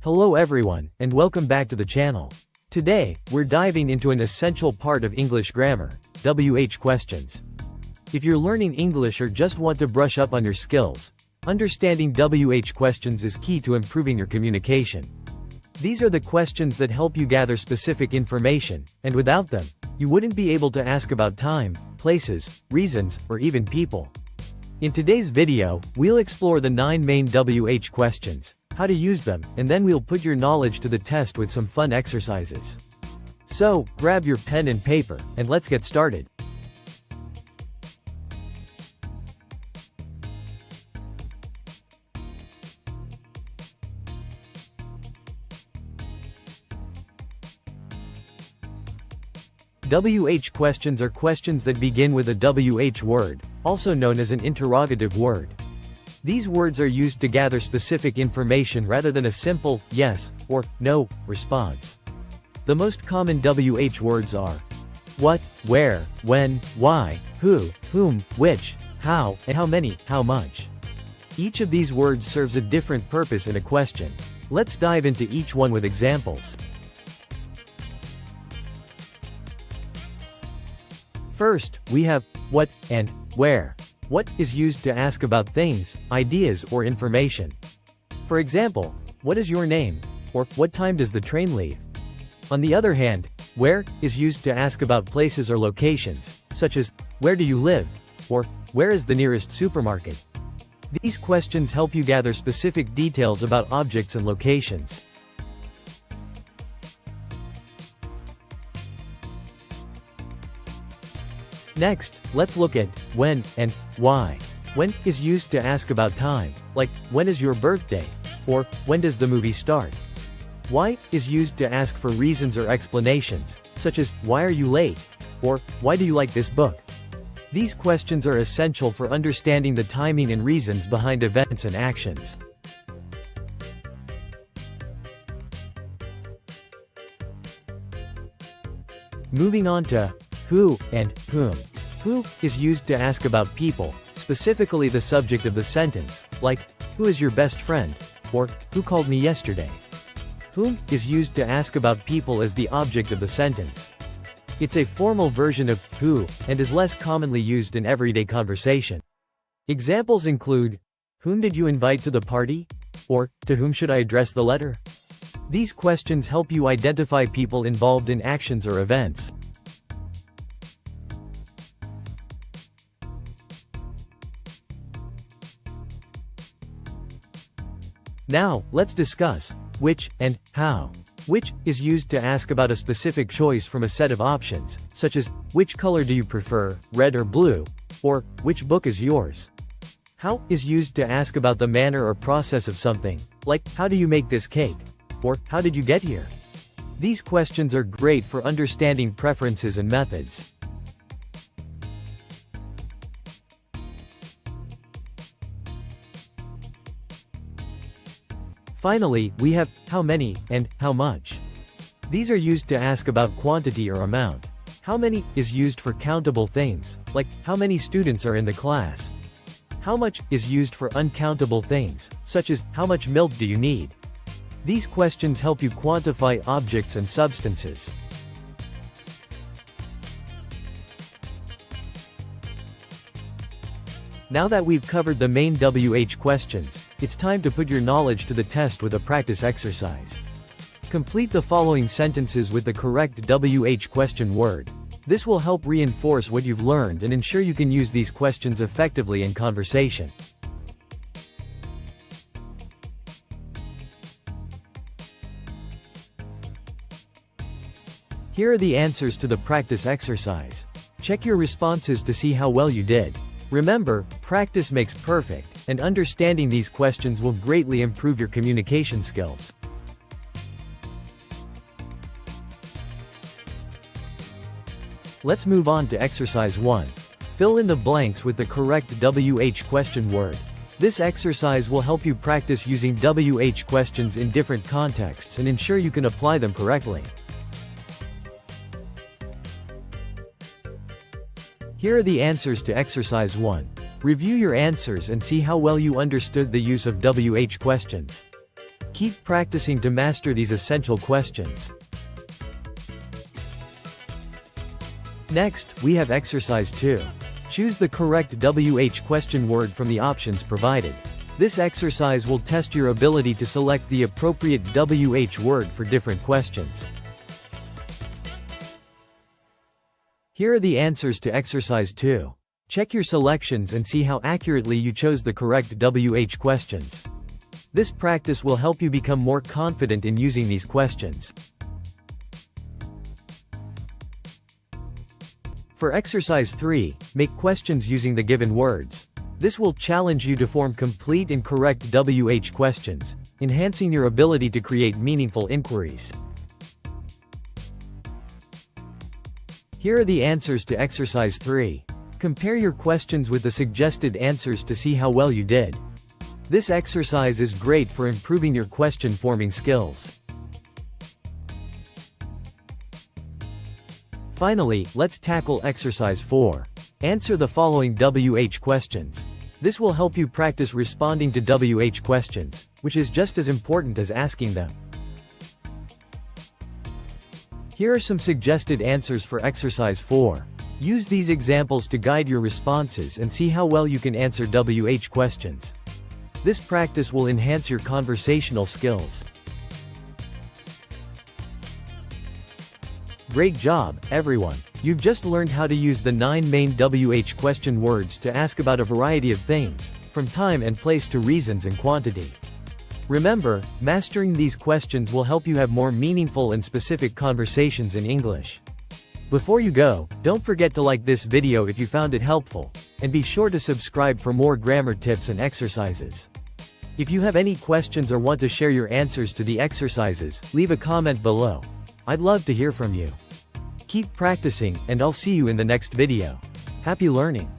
Hello everyone, and welcome back to the channel. Today, we're diving into an essential part of English grammar, WH questions. If you're learning English or just want to brush up on your skills, understanding WH questions is key to improving your communication. These are the questions that help you gather specific information, and without them, you wouldn't be able to ask about time, places, reasons, or even people. In today's video, we'll explore the 9 main WH questions, how to use them, and then we'll put your knowledge to the test with some fun exercises. So, grab your pen and paper, and let's get started. WH questions are questions that begin with a WH word, also known as an interrogative word. These words are used to gather specific information rather than a simple yes or no response. The most common WH words are what, where, when, why, who, whom, which, how, and how many, how much. Each of these words serves a different purpose in a question. Let's dive into each one with examples. First, we have what and where. What is used to ask about things, ideas, or information. For example, what is your name? Or, what time does the train leave? On the other hand, where is used to ask about places or locations, such as, where do you live? Or, where is the nearest supermarket? These questions help you gather specific details about objects and locations. Next, let's look at when and why. When is used to ask about time, like, when is your birthday? Or, when does the movie start? Why is used to ask for reasons or explanations, such as, why are you late? Or, why do you like this book? These questions are essential for understanding the timing and reasons behind events and actions. Moving on to who and whom. Who is used to ask about people, specifically the subject of the sentence, like, who is your best friend? Or, who called me yesterday? Whom is used to ask about people as the object of the sentence. It's a formal version of who, and is less commonly used in everyday conversation. Examples include, whom did you invite to the party? Or, to whom should I address the letter? These questions help you identify people involved in actions or events. Now, let's discuss which and how. Which is used to ask about a specific choice from a set of options, such as, which color do you prefer, red or blue? Or, which book is yours? How is used to ask about the manner or process of something, like, how do you make this cake? Or, how did you get here? These questions are great for understanding preferences and methods. Finally, we have how many and how much. These are used to ask about quantity or amount. How many is used for countable things, like, how many students are in the class? How much is used for uncountable things, such as, how much milk do you need? These questions help you quantify objects and substances. Now that we've covered the main WH questions, it's time to put your knowledge to the test with a practice exercise. Complete the following sentences with the correct WH question word. This will help reinforce what you've learned and ensure you can use these questions effectively in conversation. Here are the answers to the practice exercise. Check your responses to see how well you did. Remember, practice makes perfect, and understanding these questions will greatly improve your communication skills. Let's move on to exercise 1. Fill in the blanks with the correct WH question word. This exercise will help you practice using WH questions in different contexts and ensure you can apply them correctly. Here are the answers to exercise 1. Review your answers and see how well you understood the use of WH questions. Keep practicing to master these essential questions. Next, we have exercise 2. Choose the correct WH question word from the options provided. This exercise will test your ability to select the appropriate WH word for different questions. Here are the answers to exercise 2. Check your selections and see how accurately you chose the correct WH questions. This practice will help you become more confident in using these questions. For exercise 3, make questions using the given words. This will challenge you to form complete and correct WH questions, enhancing your ability to create meaningful inquiries. Here are the answers to exercise 3. Compare your questions with the suggested answers to see how well you did. This exercise is great for improving your question-forming skills. Finally, let's tackle exercise 4. Answer the following WH questions. This will help you practice responding to WH questions, which is just as important as asking them. Here are some suggested answers for exercise 4. Use these examples to guide your responses and see how well you can answer WH questions. This practice will enhance your conversational skills. Great job, everyone! You've just learned how to use the 9 main WH question words to ask about a variety of things, from time and place to reasons and quantity. Remember, mastering these questions will help you have more meaningful and specific conversations in English. Before you go, don't forget to like this video if you found it helpful, and be sure to subscribe for more grammar tips and exercises. If you have any questions or want to share your answers to the exercises, leave a comment below. I'd love to hear from you. Keep practicing, and I'll see you in the next video. Happy learning!